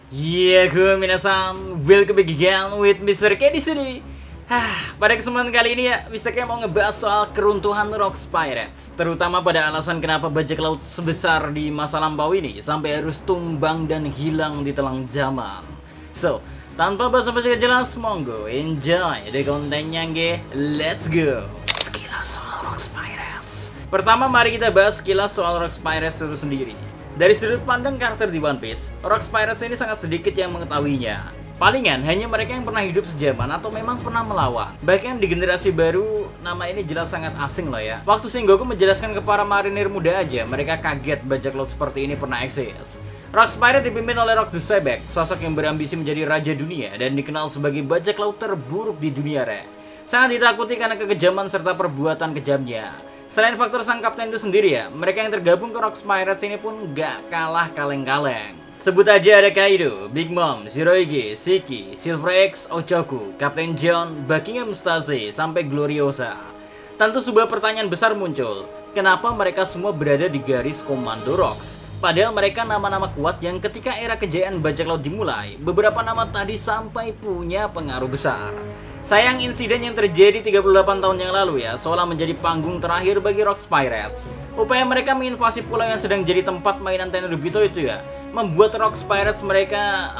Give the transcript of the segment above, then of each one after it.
Minasan, welcome back again with Mr. K di sini. Pada kesempatan kali ini ya, Mr. K mau ngebahas soal keruntuhan Rocks Pirates, terutama pada alasan kenapa bajak laut sebesar di masa lampau ini sampai harus tumbang dan hilang di telang zaman. So, tanpa basa-basi jelas, monggo enjoy the kontennya nge. Let's go. Sekilas soal Rocks Pirates. Pertama, mari kita bahas sekilas soal Rocks Pirates itu sendiri. Dari sudut pandang karakter di One Piece, Rocks Pirates ini sangat sedikit yang mengetahuinya. Palingan hanya mereka yang pernah hidup sejaman atau memang pernah melawan. Bahkan di generasi baru, nama ini jelas sangat asing loh ya. Waktu Sengoku menjelaskan ke para marinir muda aja, mereka kaget bajak laut seperti ini pernah eksis. Rocks Pirates dipimpin oleh Rock the Sebek, sosok yang berambisi menjadi raja dunia dan dikenal sebagai bajak laut terburuk di dunia re. Sangat ditakuti karena kekejaman serta perbuatan kejamnya. Selain faktor sang kapten itu sendiri ya, mereka yang tergabung ke Rocks Pirates ini pun gak kalah kaleng-kaleng. Sebut aja ada Kaido, Big Mom, Shirohige, Shiki, Silver X, Ochoku, Kapten John, Buckingham Stase, sampai Gloriosa. Tentu sebuah pertanyaan besar muncul, kenapa mereka semua berada di garis komando Rocks? Padahal mereka nama-nama kuat yang ketika era kejayaan bajak laut dimulai, beberapa nama tadi sampai punya pengaruh besar. Sayang insiden yang terjadi 38 tahun yang lalu ya, seolah menjadi panggung terakhir bagi Rocks Pirates. Upaya mereka menginvasi pulau yang sedang jadi tempat mainan Tenryubito itu ya, membuat Rocks Pirates mereka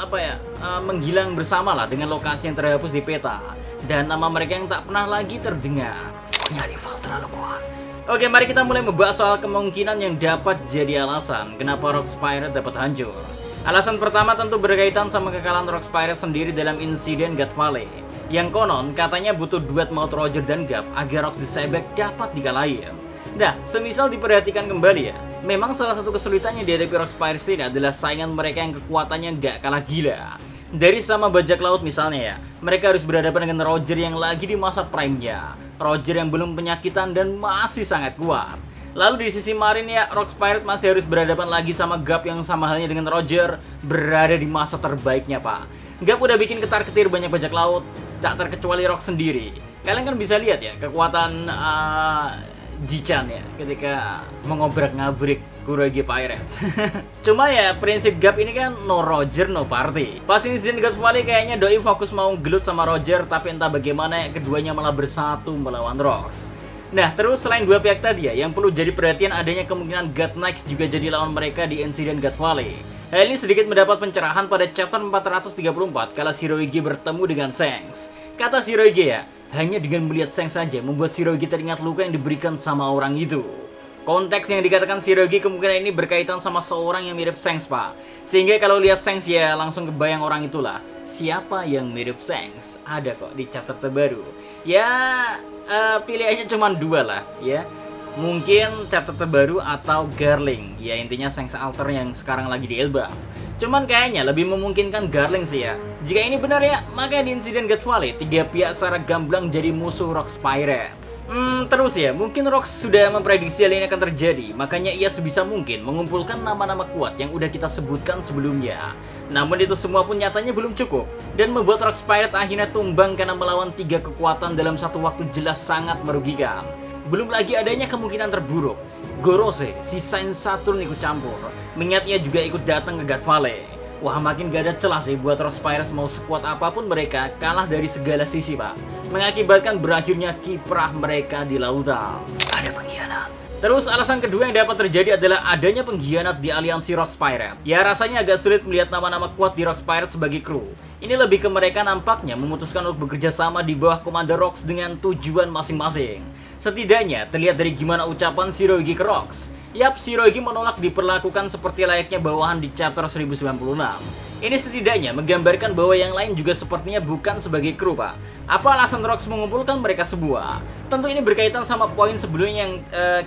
menghilang bersama lah dengan lokasi yang terhapus di peta. Dan nama mereka yang tak pernah lagi terdengar. Punya rival terlalu kuat. Oke, mari kita mulai membahas soal kemungkinan yang dapat jadi alasan kenapa Rocks Pirates dapat hancur. Alasan pertama tentu berkaitan sama kekalahan Rocks Pirates sendiri dalam insiden God Valley. Yang konon katanya butuh duet maut Roger dan Gap agar Rock the Sebek dapat dikalahin. Nah, semisal diperhatikan kembali ya, memang salah satu kesulitan yang dihadapi Rocks Pirates ini adalah saingan mereka yang kekuatannya gak kalah gila. Dari sama bajak laut misalnya ya, mereka harus berhadapan dengan Roger yang lagi di masa prime-nya. Roger yang belum penyakitan dan masih sangat kuat. Lalu di sisi marin ya, Rocks Pirates masih harus berhadapan lagi sama Gap yang sama halnya dengan Roger berada di masa terbaiknya pak. Gap udah bikin ketar-ketir banyak bajak laut, tak terkecuali Rock sendiri. Kalian kan bisa lihat ya kekuatan Jichan ya ketika mengobrak-ngabrik Kuroge Pirates. Cuma ya prinsip Gap ini kan no Roger no party. Pas insiden God Valley kayaknya Doi fokus mau gelut sama Roger, tapi entah bagaimana ya, keduanya malah bersatu melawan Rocks. Nah terus selain dua pihak tadi ya, yang perlu jadi perhatian adanya kemungkinan God Knights juga jadi lawan mereka di insiden God Valley. Hal ini sedikit mendapat pencerahan pada chapter 434 kala Shirohige bertemu dengan Shanks. Kata Shirohige ya, hanya dengan melihat Shanks saja membuat Shirohige teringat luka yang diberikan sama orang itu. Konteks yang dikatakan Shirohige kemungkinan ini berkaitan sama seorang yang mirip Shanks pak. Sehingga kalau lihat Shanks ya langsung kebayang orang itulah. Siapa yang mirip Shanks? Ada kok di chapter terbaru. Ya pilihannya cuma dua lah ya. Mungkin chapter terbaru atau Garling. Ya intinya Shanks Alter yang sekarang lagi di Elbaf. Cuman kayaknya lebih memungkinkan Garling sih ya. Jika ini benar ya, maka di insiden God Valley tiga pihak secara gamblang jadi musuh Rocks Pirates. Terus ya, mungkin Rocks sudah memprediksi hal ini akan terjadi. Makanya ia sebisa mungkin mengumpulkan nama-nama kuat yang udah kita sebutkan sebelumnya. Namun itu semua pun nyatanya belum cukup. Dan membuat Rocks Pirates akhirnya tumbang karena melawan tiga kekuatan dalam satu waktu jelas sangat merugikan. Belum lagi adanya kemungkinan terburuk, Gorose, si Saint Saturn ikut campur. Mengingat ia juga ikut datang ke God Valley. Wah makin gak ada celah sih buat Rocks Pirates mau sekuat apapun mereka kalah dari segala sisi pak. Mengakibatkan berakhirnya kiprah mereka di lautan. Ada pengkhianat. Terus alasan kedua yang dapat terjadi adalah adanya pengkhianat di aliansi Rocks Pirates. Ya rasanya agak sulit melihat nama-nama kuat di Rocks Pirates sebagai kru. Ini lebih ke mereka nampaknya memutuskan untuk bekerja sama di bawah komando Rocks dengan tujuan masing-masing. Setidaknya terlihat dari gimana ucapan Shirohige ke Rocks. Yap, Shirohige menolak diperlakukan seperti layaknya bawahan di chapter 1096. Ini setidaknya menggambarkan bahwa yang lain juga sepertinya bukan sebagai kru pak. Apa alasan Rocks mengumpulkan mereka semua? Tentu ini berkaitan sama poin sebelumnya yang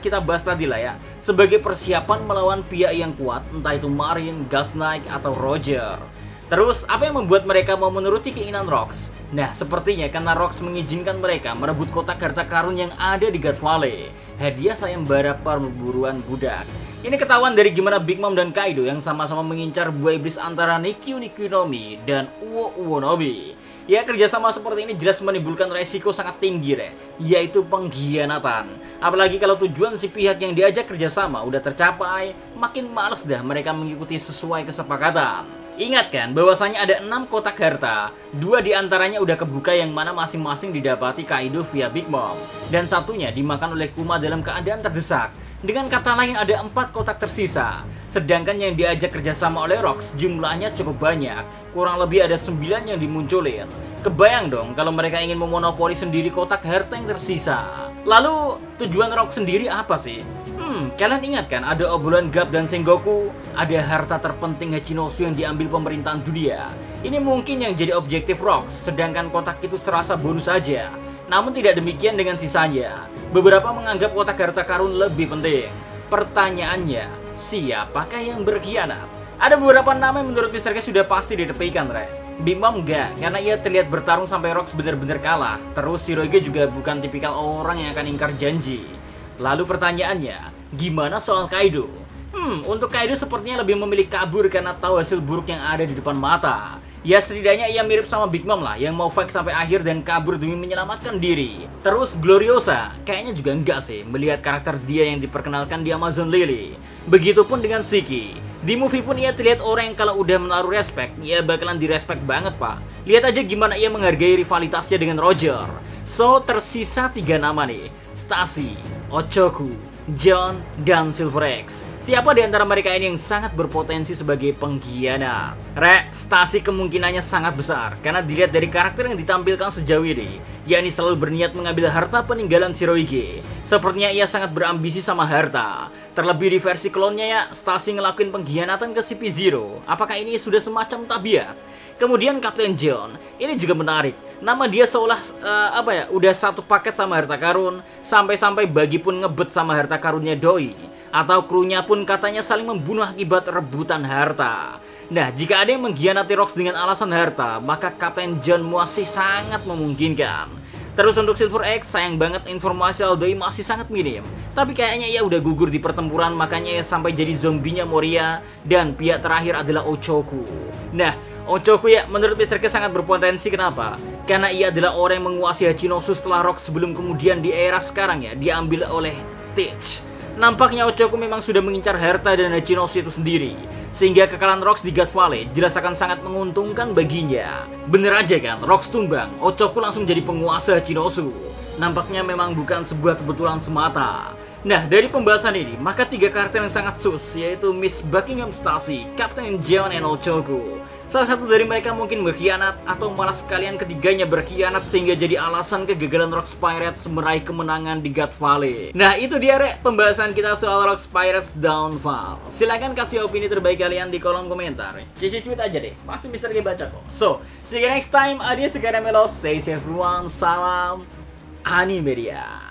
kita bahas tadi lah ya. Sebagai persiapan melawan pihak yang kuat, entah itu Marine, Gas Knight, atau Roger. Terus, apa yang membuat mereka mau menuruti keinginan Rocks? Nah, sepertinya karena Rocks mengizinkan mereka merebut kotak harta karun yang ada di God Valley. Hadiah sayembara perburuan budak. Ini ketahuan dari gimana Big Mom dan Kaido yang sama-sama mengincar buah iblis antara Nikkyu no Mi dan Uo no Mi. Ya, kerjasama seperti ini jelas menimbulkan resiko sangat tinggi yaitu pengkhianatan. Apalagi kalau tujuan si pihak yang diajak kerjasama udah tercapai, makin males dah mereka mengikuti sesuai kesepakatan. Ingat kan, bahwasanya ada 6 kotak harta, 2 diantaranya udah kebuka yang mana masing-masing didapati Kaido via Big Mom, dan satunya dimakan oleh Kuma dalam keadaan terdesak. Dengan kata lain ada 4 kotak tersisa, sedangkan yang diajak kerjasama oleh Rocks jumlahnya cukup banyak, kurang lebih ada 9 yang dimunculin. Kebayang dong kalau mereka ingin memonopoli sendiri kotak harta yang tersisa. Lalu tujuan Rocks sendiri apa sih? Kalian ingat kan ada obrolan Garp dan Sengoku? Ada harta terpenting Hachinosu yang diambil pemerintahan dunia. Ini mungkin yang jadi objektif Rocks, sedangkan kotak itu serasa bonus saja. Namun tidak demikian dengan sisanya. Beberapa menganggap kotak harta karun lebih penting. Pertanyaannya, siapakah yang berkhianat? Ada beberapa nama yang menurut Mr. K sudah pasti ditepikan, Re. Big Mom enggak, karena ia terlihat bertarung sampai Rocks benar-benar kalah. Terus Shirohige juga bukan tipikal orang yang akan ingkar janji. Lalu pertanyaannya, gimana soal Kaido? Untuk Kaido sepertinya lebih memilih kabur karena tahu hasil buruk yang ada di depan mata. Ya setidaknya ia mirip sama Big Mom lah, yang mau fight sampai akhir dan kabur demi menyelamatkan diri. Terus Gloriosa, kayaknya juga enggak sih melihat karakter dia yang diperkenalkan di Amazon Lily. Begitupun dengan Shiki. Di movie pun ia terlihat orang yang kalau udah menaruh respect, ia bakalan direspect banget pak. Lihat aja gimana ia menghargai rivalitasnya dengan Roger. So tersisa 3 nama nih, Stacy, Ochoku, John, dan Silver X. Siapa di antara mereka ini yang sangat berpotensi sebagai pengkhianat? Stacy kemungkinannya sangat besar karena dilihat dari karakter yang ditampilkan sejauh ini, yakni selalu berniat mengambil harta peninggalan Shirohige. Sepertinya ia sangat berambisi sama harta. Terlebih di versi klonnya ya, Stacy ngelakuin pengkhianatan ke CP0. Apakah ini sudah semacam tabiat? Kemudian Kapten John, ini juga menarik. Nama dia seolah udah satu paket sama harta karun, sampai-sampai Bagi pun ngebet sama harta karunnya Doi, atau krunya pun katanya saling membunuh akibat rebutan harta. Nah, jika ada yang mengkhianati Rocks dengan alasan harta, maka Kapten John masih sangat memungkinkan. Terus untuk Silver X, sayang banget informasi soal Doi masih sangat minim. Tapi kayaknya ia udah gugur di pertempuran, makanya ia sampai jadi zombinya Moria. Dan pihak terakhir adalah Ochoku. Nah, Ochoku ya menurut Mr. K sangat berpotensi. Kenapa? Karena ia adalah orang yang menguasai Hachinosu setelah Rocks sebelum kemudian di era sekarang ya diambil oleh Teach. Nampaknya Ochoku memang sudah mengincar harta dan Hachinosu itu sendiri, sehingga kekalahan Rocks di God Valley jelas akan sangat menguntungkan baginya. Bener aja kan, Rocks tumbang, Ochoku langsung jadi penguasa Hachinosu. Nampaknya memang bukan sebuah kebetulan semata. Nah, dari pembahasan ini, maka 3 karakter yang sangat sus, yaitu Miss Buckingham Stacy, Kapten John, dan Ochoku. Salah satu dari mereka mungkin berkhianat, atau malah sekalian ketiganya berkhianat sehingga jadi alasan kegagalan Rocks Pirates meraih kemenangan di God Valley. Nah, itu dia pembahasan kita soal Rocks Pirates Downfall. Silahkan kasih opini terbaik kalian di kolom komentar. Cici tweet aja deh, pasti Mr. K baca kok. So, see you next time. Adios, Karamelo. Stay safe everyone. Salam Animedia.